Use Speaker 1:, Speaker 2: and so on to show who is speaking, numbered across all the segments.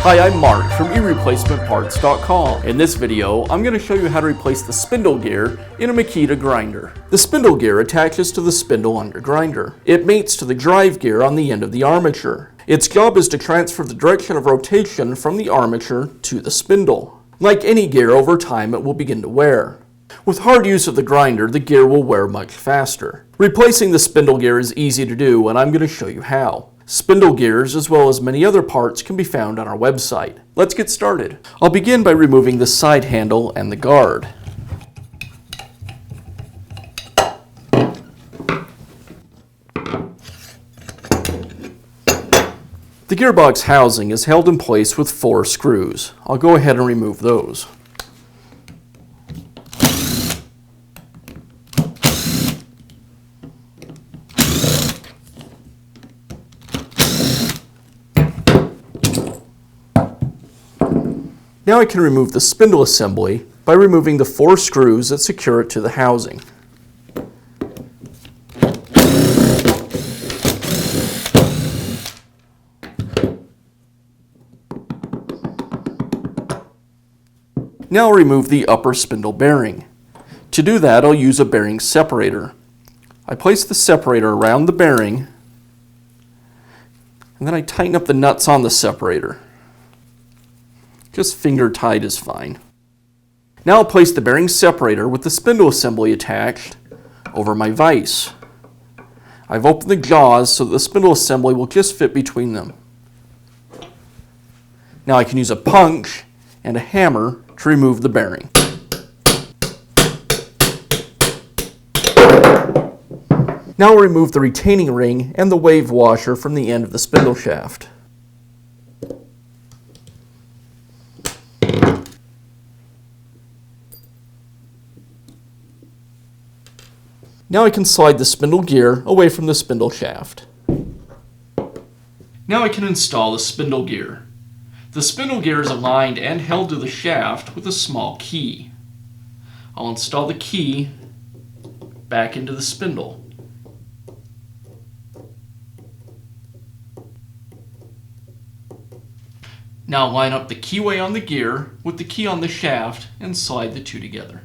Speaker 1: Hi, I'm Mark from eReplacementParts.com. In this video, I'm going to show you how to replace the spindle gear in a Makita grinder. The spindle gear attaches to the spindle on your grinder. It mates to the drive gear on the end of the armature. Its job is to transfer the direction of rotation from the armature to the spindle. Like any gear, over time it will begin to wear. With hard use of the grinder, the gear will wear much faster. Replacing the spindle gear is easy to do, and I'm going to show you how. Spindle gears, as well as many other parts, can be found on our website. Let's get started. I'll begin by removing the side handle and the guard. The gearbox housing is held in place with 4 screws. I'll go ahead and remove those. Now I can remove the spindle assembly by removing the 4 screws that secure it to the housing. Now I'll remove the upper spindle bearing. To do that, I'll use a bearing separator. I place the separator around the bearing, and then I tighten up the nuts on the separator. Just finger tight is fine. Now I'll place the bearing separator with the spindle assembly attached over my vise. I've opened the jaws so that the spindle assembly will just fit between them. Now I can use a punch and a hammer to remove the bearing. Now I'll remove the retaining ring and the wave washer from the end of the spindle shaft. Now I can slide the spindle gear away from the spindle shaft. Now I can install the spindle gear. The spindle gear is aligned and held to the shaft with a small key. I'll install the key back into the spindle. Now line up the keyway on the gear with the key on the shaft and slide the two together.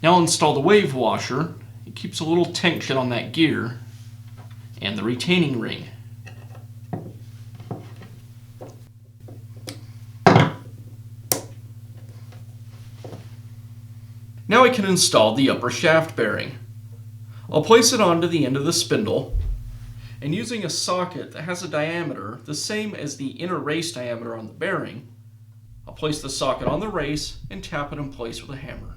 Speaker 1: Now I'll install the wave washer. It keeps a little tension on that gear, and the retaining ring. Now I can install the upper shaft bearing. I'll place it onto the end of the spindle, and using a socket that has a diameter the same as the inner race diameter on the bearing, I'll place the socket on the race and tap it in place with a hammer.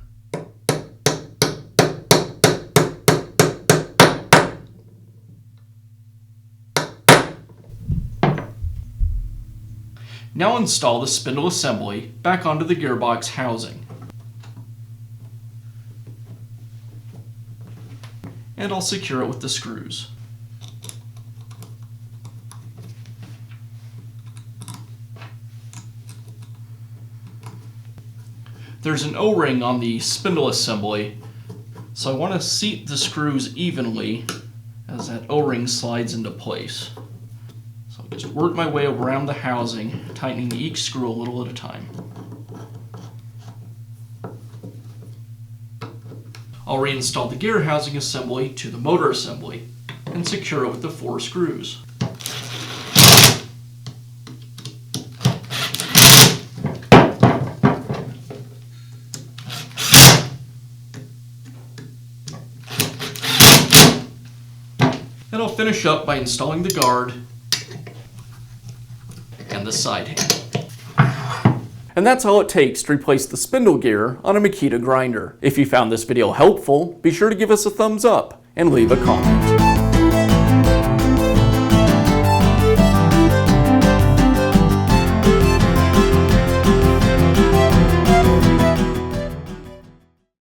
Speaker 1: Now install the spindle assembly back onto the gearbox housing. And I'll secure it with the screws. There's an O-ring on the spindle assembly, so I want to seat the screws evenly as that O-ring slides into place. Just work my way around the housing, tightening each screw a little at a time. I'll reinstall the gear housing assembly to the motor assembly and secure it with the 4 screws. And I'll finish up by installing the guard and the side handle. And that's all it takes to replace the spindle gear on a Makita grinder. If you found this video helpful, be sure to give us a thumbs up and leave a comment.